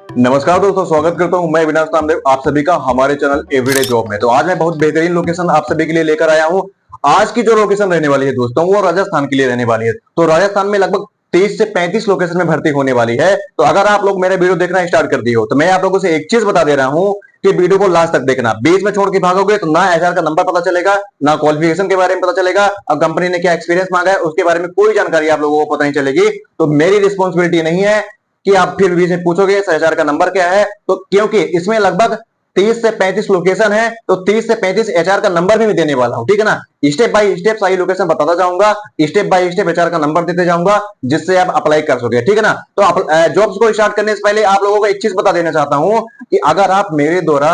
नमस्कार दोस्तों, स्वागत करता हूं मैं विनाश नामदेव आप सभी का हमारे चैनल एवरीडे जॉब में। तो आज मैं बहुत बेहतरीन लोकेशन आप सभी के लिए लेकर आया हूं। आज की जो लोकेशन रहने वाली है दोस्तों, वो राजस्थान के लिए रहने वाली है। तो राजस्थान में लगभग 30 से 35 लोकेशन में भर्ती होने वाली है। तो अगर आप लोग मेरे वीडियो देखना स्टार्ट कर दिए हो तो मैं आप लोगों से एक चीज बता दे रहा हूं कि वीडियो को लास्ट तक देखना। बीच में छोड़ के भागोगे तो ना एचआर का नंबर पता चलेगा, ना क्वालिफिकेशन के बारे में पता चलेगा, और कंपनी ने क्या एक्सपीरियंस मांगा है उसके बारे में कोई जानकारी आप लोगों को पता नहीं चलेगी। तो मेरी रिस्पॉन्सिबिलिटी नहीं है कि आप फिर भी से पूछोगे एचआर का नंबर क्या है, तो क्योंकि इसमें लगभग 30 से 35 लोकेशन है, तो 30 से 35 एचआर का नंबर भी मैं देने वाला हूं, ठीक है ना। स्टेप बाय स्टेप सारी लोकेशन बताता जाऊंगा, स्टेप बाय स्टेप एचआर का नंबर देते जाऊंगा, जिससे आप अप्लाई कर सके, ठीक है ना। तो जॉब्स को स्टार्ट करने से पहले आप लोगों को एक चीज बता देना चाहता हूं कि अगर आप मेरे द्वारा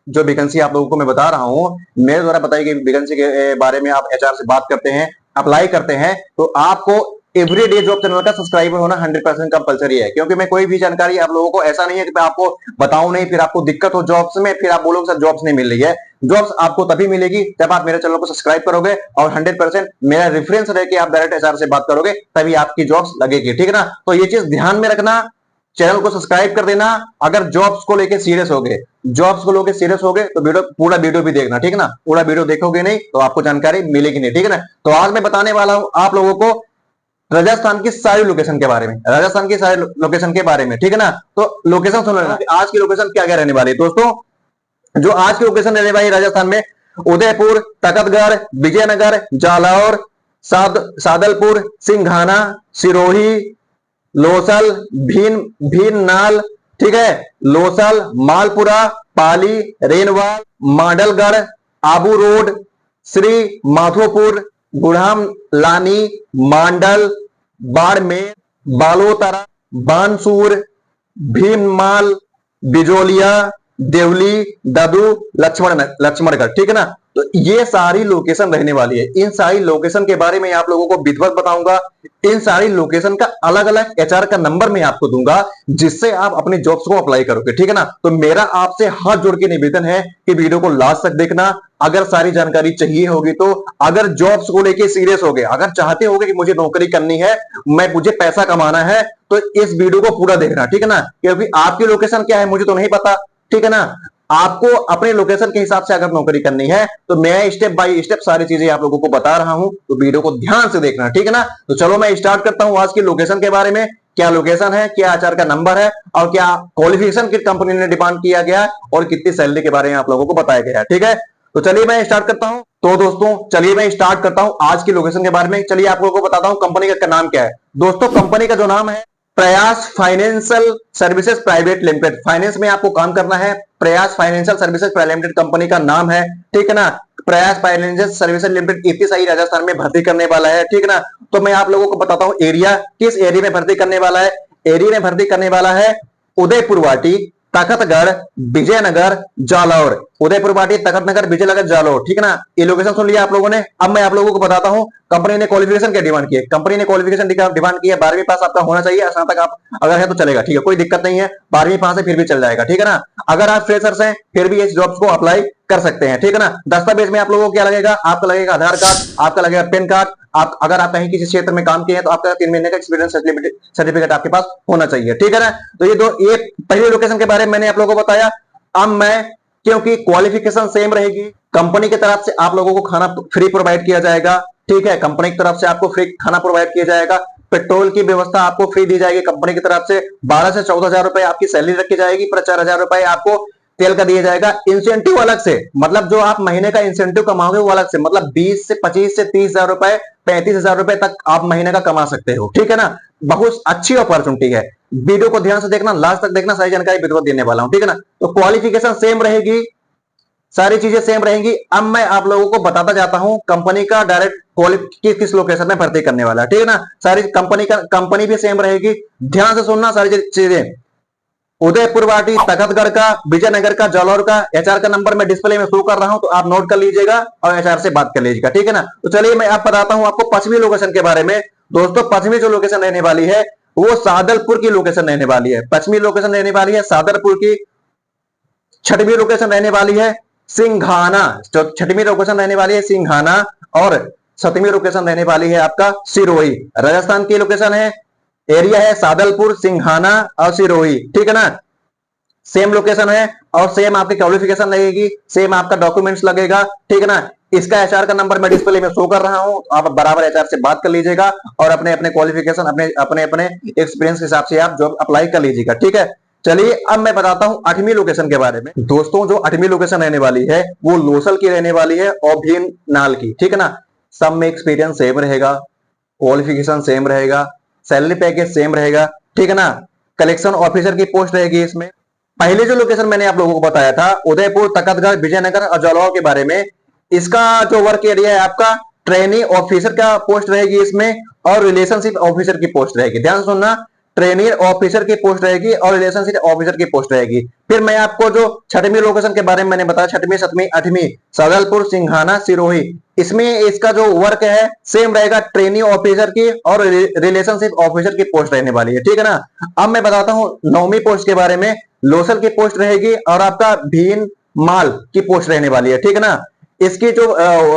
जो वैकेंसी आप लोगों को मैं बता रहा हूं, मेरे द्वारा बताई गई वैकेंसी के बारे में आप एचआर से बात करते हैं, अप्लाई करते हैं, तो आपको एवरीडे जॉब चैनल का सब्सक्राइबर होना 100% कंपलसरी है। क्योंकि मैं कोई भी जानकारी आप लोगों को, ऐसा नहीं है कि मैं आपको बताऊं नहीं फिर आपको दिक्कत हो जॉब्स में, फिर आप बोलोगे सर जॉब्स नहीं मिल रही है। जॉब्स आपको तभी मिलेगी जब आप मेरे चैनल को सब्सक्राइब करोगे और 100% मेरा रेफरेंस रहे कि आप डायरेक्ट एचआर से बात करोगे, तभी आपकी जॉब्स लगेगी, ठीक है ना। तो ये चीज ध्यान में रखना, चैनल को सब्सक्राइब कर देना। अगर जॉब्स को लेके सीरियस हो गए, जॉब्स को लेके सीरियस हो गए तो वीडियो पूरा वीडियो भी देखना, ठीक है ना। पूरा वीडियो देखोगे नहीं तो आपको जानकारी मिलेगी नहीं, ठीक है ना। तो आज मैं बताने वाला हूं आप लोगों को राजस्थान की सारी लोकेशन के बारे में, राजस्थान की सारी लोकेशन के बारे में, ठीक है ना। तो लोकेशन सुन लेना, आज की लोकेशन क्या क्या रहने वाली है दोस्तों। जो आज की लोकेशन रहने वाली राजस्थान में, उदयपुर, तखतगढ़, विजयनगर, जालौर, सादलपुर, सिंघाना, सिरोही, लोसल, भीननाल, ठीक है, लोसल, मालपुरा, पाली, रेनवाल, मांडलगढ़, आबू रोड, श्री माधोपुर, बुढ़ाम लानी, मांडल, बाड़मेर, बालोतरा, बानसूर, भीममाल, बिजोलिया, देवली, ददू, लक्ष्मणगढ़, ठीक है ना। तो ये सारी लोकेशन रहने वाली है। इन सारी लोकेशन के बारे में आप लोगों को विधिवत बताऊंगा। इन सारी लोकेशन का अलग अलग एचआर का नंबर मैं आपको दूंगा, जिससे आप अपने जॉब्स को अप्लाई करोगे, ठीक है ना। तो मेरा आपसे हाथ जोड़ के निवेदन है कि वीडियो को लास्ट तक देखना। अगर सारी जानकारी चाहिए होगी तो, अगर जॉब्स को लेके सीरियस हो गए, अगर चाहते होगे कि मुझे नौकरी करनी है, मुझे पैसा कमाना है, तो इस वीडियो को पूरा देखना, ठीक है ना। क्योंकि आपकी लोकेशन क्या है मुझे तो नहीं पता, ठीक है ना। आपको अपने लोकेशन के हिसाब से अगर नौकरी करनी है तो मैं स्टेप बाय स्टेप सारी चीजें आप लोगों को बता रहा हूं, तो वीडियो को ध्यान से देखना, ठीक है ना। तो चलो मैं स्टार्ट करता हूं आज की लोकेशन के बारे में। क्या लोकेशन है, क्या आचार का नंबर है, और क्या क्वालिफिकेशन की कंपनी ने डिमांड किया गया, और कितनी सैलरी के बारे में आप लोगों को बताया गया है, ठीक है। तो चलिए मैं स्टार्ट करता हूं। तो दोस्तों चलिए मैं स्टार्ट करता हूं आज की लोकेशन के बारे में। चलिए आप लोगों को बताता हूं कंपनी का नाम क्या है। दोस्तों कंपनी का जो नाम है, प्रयास financial services private limited. Finance में आपको काम करना है, प्रयास financial services private limited company का नाम है, ठीक है ना। प्रयास फाइनेंशियल सर्विसेज लिमिटेड इतनी सारी राजस्थान में भर्ती करने वाला है, ठीक है ना। तो मैं आप लोगों को बताता हूं एरिया, किस एरिया में भर्ती करने वाला है। एरिया में भर्ती करने वाला है उदयपुर वाटी, तखतगढ़, विजयनगर, जालौर। उदयपुर वाटी, तखतनगर, विजयनगर, जालौर, ठीक है ना। ये लोकेशन सुन लिया आप लोगों ने। अब मैं आप लोगों को बताता हूं कंपनी ने क्वालिफिकेशन क्या डिमांड की है। कंपनी ने क्वालिफिकेशन डिमांड की है 12वीं पास आपका होना चाहिए, स्नातक आप अगर है तो चलेगा, ठीक है, कोई दिक्कत नहीं है। 12वीं पास है फिर भी चल जाएगा, ठीक है ना। अगर आप फ्रेशर्स हैं फिर भी इस जॉब्स को अप्लाई कर सकते हैं, ठीक है ना। दस्तावेज में आप लोगों को क्या लगेगा, आपका लगेगा आधार कार्ड, आपका लगेगा पैन कार्ड। आप अगर आप कहीं किसी क्षेत्र में काम किए हैं तो आपका 3 महीने का एक्सपीरियंस सर्टिफिकेट आपके पास होना चाहिए, ठीक है ना। तो ये पहली लोकेशन के बारे में मैंने आप लोगों को बताया। अब मैं, क्योंकि क्वालिफिकेशन सेम रहेगी, कंपनी की तरफ से आप लोगों को खाना फ्री प्रोवाइड किया जाएगा, ठीक है। कंपनी की तरफ से आपको फ्री खाना प्रोवाइड किया जाएगा, पेट्रोल की व्यवस्था आपको फ्री दी जाएगी कंपनी की तरफ से। 12 से 14 हजार रुपए आपकी सैलरी रखी जाएगी, पर 4 हजार रुपए आपको तेल का दिया जाएगा। इंसेंटिव अलग से, मतलब जो आप महीने का इंसेंटिव कमाओगे वो अलग से, मतलब 20 से 25 से 30 हजार रुपए, 35 हजार रुपए तक आप महीने का कमा सकते हो, ठीक है ना। बहुत अच्छी अपॉर्चुनिटी है। वीडियो को ध्यान से देखना, लास्ट तक देखना, सारी जानकारी विधिवत देने वाला हूं, ठीक है ना। तो क्वालिफिकेशन सेम रहेगी, सारी चीजें सेम रहेंगी। अब मैं आप लोगों को बताता जाता हूं कंपनी का डायरेक्ट किस लोकेशन में भर्ती करने वाला है, ठीक है ना। सारी कंपनी भी सेम रहेगी, ध्यान से सुनना सारी चीजें। उदयपुर वाटी, तखतगढ़ का, विजयनगर का, जालौर का एचआर का नंबर मैं डिस्प्ले में शो कर रहा हूं, तो आप नोट कर लीजिएगा और एचआर से बात कर लीजिएगा, ठीक है ना। तो चलिए मैं आप बताता हूं आपको पश्चिमी लोकेशन के बारे में। दोस्तों पश्चिमी जो लोकेशन रहने वाली है वो सादलपुर की लोकेशन रहने वाली है। पश्चिमी लोकेशन रहने वाली है सादलपुर की। छठवीं लोकेशन रहने वाली है सिंघाना, छठवीं लोकेशन रहने वाली है सिंघाना, और 7वीं लोकेशन रहने वाली है आपका सिरोही। राजस्थान की लोकेशन है, एरिया है सादलपुर, सिंघाना और सिरोही, ठीक है ना। सेम लोकेशन है और सेम आपकी क्वालिफिकेशन लगेगी, सेम आपका डॉक्यूमेंट्स लगेगा, ठीक है ना। इसका एचआर का नंबर मैं डिस्प्ले में शो कर रहा हूं, तो आप बराबर एचआर से बात कर लीजिएगा और अपने अपने क्वालिफिकेशन अपने अपने एक्सपीरियंस के हिसाब से आप जॉब अप्लाई कर लीजिएगा, ठीक है। चलिए अब मैं बताता हूं 8वीं लोकेशन के बारे में। दोस्तों जो 8वीं लोकेशन रहने वाली है वो लोसल की रहने वाली है और भीमनाल की, ठीक है ना। सब में एक्सपीरियंस सेम रहेगा, क्वालिफिकेशन सेम रहेगा, सैलरी पैकेज सेम रहेगा, ठीक है ना। कलेक्शन ऑफिसर की पोस्ट रहेगी इसमें। पहले जो लोकेशन मैंने आप लोगों को बताया था उदयपुर, तकतगढ़, विजयनगर और जलगांव के बारे में, इसका जो वर्क एरिया है आपका ट्रेनी ऑफिसर का पोस्ट रहेगी इसमें और रिलेशनशिप ऑफिसर की पोस्ट रहेगी। ध्यान सुनना, ट्रेनी ऑफिसर की पोस्ट रहेगी और रिलेशनशिप ऑफिसर की पोस्ट रहेगी। फिर मैं आपको जो 6वीं लोकेशन के बारे में मैंने बताया, 6वीं, 7वीं, 8वीं, सदलपुर, सिंघाना, सिरोही, इसमें इसका जो वर्क है सेम रहेगा, ट्रेनी ऑफिसर की और रिलेशनशिप ऑफिसर की पोस्ट रहने वाली है, ठीक है ना। अब मैं बताता हूं 9वीं पोस्ट के बारे में। लोसल की पोस्ट रहेगी और आपका भीन माल की पोस्ट रहने वाली है, ठीक है ना। इसकी जो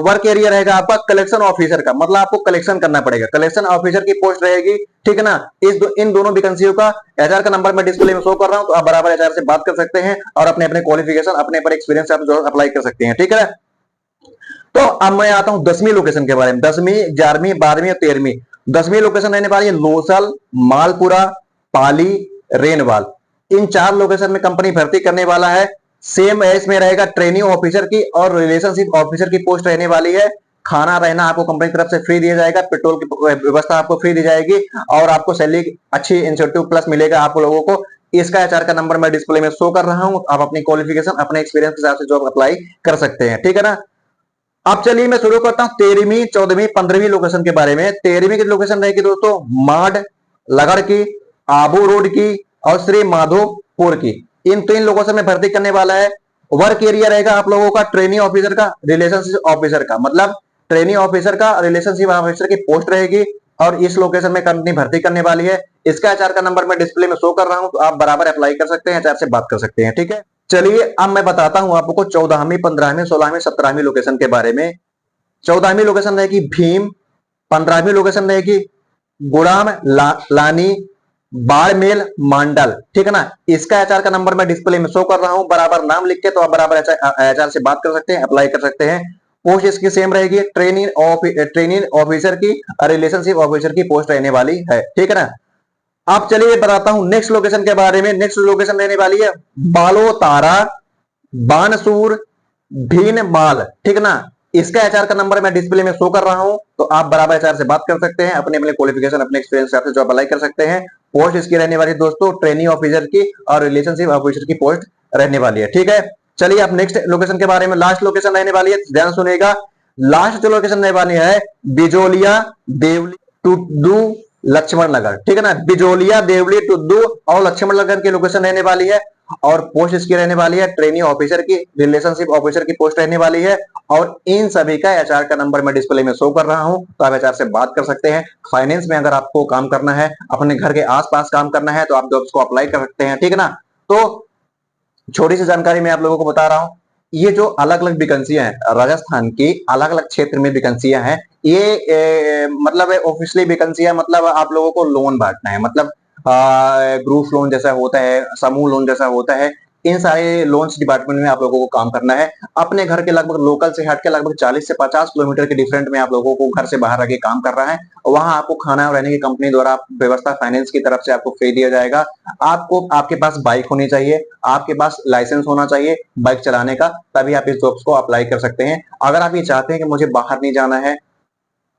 वर्क एरिया रहेगा आपका कलेक्शन ऑफिसर का, मतलब आपको कलेक्शन करना पड़ेगा, कलेक्शन ऑफिसर की पोस्ट रहेगी, ठीक है ना। इन दोनों वैकेंसियों का एचआर का नंबर मैं डिस्प्ले में शो कर रहा हूं, तो आप बराबर एचआर से बात कर सकते हैं और अपने अपने क्वालिफिकेशन अपने पर एक्सपीरियंस आप जो अप्लाई कर सकते हैं, ठीक है। तो अब मैं आता हूं 10वीं लोकेशन के बारे में। 10वीं, 11वीं, 12वीं और 13वीं। 10वीं लोकेशन रहने वाली है लोसल, मालपुरा, पाली, रेनवाल। इन 4 लोकेशन में कंपनी भर्ती करने वाला है। सेम एज में रहेगा, ट्रेनिंग ऑफिसर की और रिलेशनशिप ऑफिसर की पोस्ट रहने वाली है। खाना रहना आपको कंपनी की तरफ से फ्री दिया जाएगा, पेट्रोल की व्यवस्था आपको फ्री दी जाएगी और आपको सैलरी अच्छी इंसेंटिव प्लस मिलेगा आप लोगों को। इसका एचआर का नंबर मैं डिस्प्ले में शो कर रहा हूं, आप अपनी क्वालिफिकेशन अपने एक्सपीरियंस के हिसाब से जॉब अप्लाई कर सकते हैं, ठीक है ना। अब चलिए मैं शुरू करता हूं 13वीं, 14वीं, 15वीं लोकेशन के बारे में। 13वीं की लोकेशन रहेगी दोस्तों माड, लगड़ की, आबू रोड की और श्री माधोपुर की। इन 3 लोकेशन में भर्ती करने वाला है। वर्क एरिया रहेगा आप लोगों का ट्रेनिंग ऑफिसर का, रिलेशनशिप ऑफिसर का, मतलब ट्रेनिंग ऑफिसर का, रिलेशनशिप ऑफिसर की पोस्ट रहेगी और इस लोकेशन में कंपनी भर्ती करने वाली है। इसका एचआर का नंबर मैं डिस्प्ले में शो कर रहा हूं, तो आप बराबर अप्लाई कर सकते हैं, एचआर से बात कर सकते हैं, ठीक है। चलिए अब मैं बताता हूं आपको 14वीं, 15वीं, 16वीं, 17वीं लोकेशन के बारे में। 14वीं लोकेशन रहेगी भीम, 15वीं लोकेशन रहेगी गुड़ाम, लानी, बाड़मेल, मांडल, ठीक है ना। इसका एचआर का नंबर मैं डिस्प्ले में शो कर रहा हूं, बराबर नाम लिख के तो आप बराबर एचआर से बात कर सकते हैं, अप्लाई कर सकते हैं। पोस्ट इसकी सेम रहेगी, ट्रेनिंग ऑफिसर की और रिलेशनशिप ऑफिसर की पोस्ट रहने वाली है, ठीक है ना। अब चलिए बताता हूं नेक्स्ट लोकेशन के बारे में। नेक्स्ट लोकेशन रहने वाली है बालोतारा, बानसूर, भीनमाल, ठीक है ना। इसका एचआर का नंबर मैं डिस्प्ले में शो कर रहा हूं, तो आप बराबर एचआर से बात कर सकते हैं, अपने अपने क्वालिफिकेशन अपने एक्सपीरियंस से जॉब अप्लाई कर सकते हैं। पोस्ट इसकी रहने वाली है दोस्तों ट्रेनिंग ऑफिसर की और रिलेशनशिप ऑफिसर की पोस्ट रहने वाली है, ठीक है। चलिए आप नेक्स्ट लोकेशन के बारे में। लास्ट लोकेशन रहने वाली है, ध्यान सुनिएगा। लास्ट जो लोकेशन रहने वाली है बिजोलिया, देवली, टुड्डू, लक्ष्मण नगर, ठीक है ना। बिजोलिया, देवली, टुड्डू और लक्ष्मण नगर की लोकेशन रहने वाली है और पोस्ट इसकी रहने वाली है ट्रेनिंग ऑफिसर की, रिलेशनशिप ऑफिसर की पोस्ट रहने वाली है और इन सभी का एचआर का नंबर मैं डिस्प्ले में शो कर रहा हूं, तो आप एचआर से बात कर सकते हैं। फाइनेंस में अगर आपको काम करना है, अपने घर के आसपास काम करना है, तो आप जॉब्स को अप्लाई कर सकते हैं, ठीक है ना। तो छोटी सी जानकारी मैं आप लोगों को बता रहा हूं, ये जो अलग अलग वैकेंसियां हैं राजस्थान की, अलग अलग क्षेत्र में वैकेंसियां हैं, ये मतलब ऑफिशियली वैकेंसियां, मतलब आप लोगों को लोन बांटना है, मतलब ग्रुप लोन जैसा होता है, समूह लोन जैसा होता है, इन सारे लोन्स डिपार्टमेंट में आप लोगों को काम करना है। अपने घर के लगभग लोकल से हट के लगभग 40 से 50 किलोमीटर के डिफरेंट में आप लोगों को घर से बाहर रह काम कर रहा है। वहां आपको खाना और रहने की कंपनी द्वारा व्यवस्था फाइनेंस की तरफ से आपको फ्री दिया जाएगा। आपको आपके पास बाइक होनी चाहिए, आपके पास लाइसेंस होना चाहिए बाइक चलाने का, तभी आप इस जॉब्स को अप्लाई कर सकते हैं। अगर आप ये चाहते हैं कि मुझे बाहर नहीं जाना है,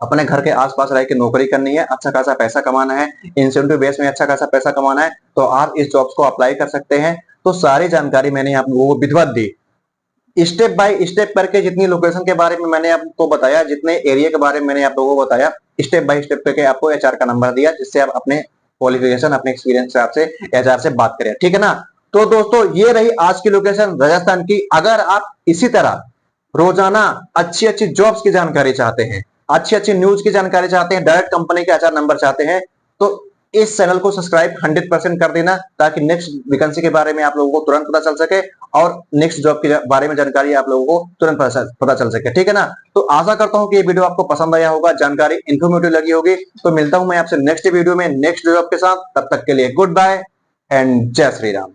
अपने घर के आसपास रह के नौकरी करनी है, अच्छा खासा पैसा कमाना है, इंसेंटिव बेस में अच्छा खासा पैसा कमाना है, तो आप इस जॉब्स को अप्लाई कर सकते हैं। तो सारी जानकारी मैंने आप लोगों को विधिवत दी, स्टेप बाय स्टेप करके, जितनी लोकेशन के बारे में मैंने आपको बताया, जितने एरिया के बारे में मैंने आप लोगों को बताया, स्टेप बाय स्टेप करके आपको एचआर का नंबर दिया, जिससे आप अपने क्वालिफिकेशन अपने एक्सपीरियंस से आपसे एचआर से बात करें, ठीक है ना। तो दोस्तों ये रही आज की लोकेशन राजस्थान की। अगर आप इसी तरह रोजाना अच्छी अच्छी जॉब्स की जानकारी चाहते हैं, अच्छी अच्छी न्यूज की जानकारी चाहते हैं, डायरेक्ट कंपनी के एचआर नंबर चाहते हैं, तो इस चैनल को सब्सक्राइब 100% कर देना, ताकि नेक्स्ट वैकेंसी के बारे में आप लोगों को तुरंत पता चल सके और नेक्स्ट जॉब के बारे में जानकारी आप लोगों को तुरंत पता चल सके, ठीक है ना। तो आशा करता हूं कि ये वीडियो आपको पसंद आया होगा, जानकारी इंफॉर्मेटिव लगी होगी। तो मिलता हूं मैं आपसे नेक्स्ट वीडियो में नेक्स्ट जॉब के साथ, तब तक के लिए गुड बाय एंड जय श्री राम।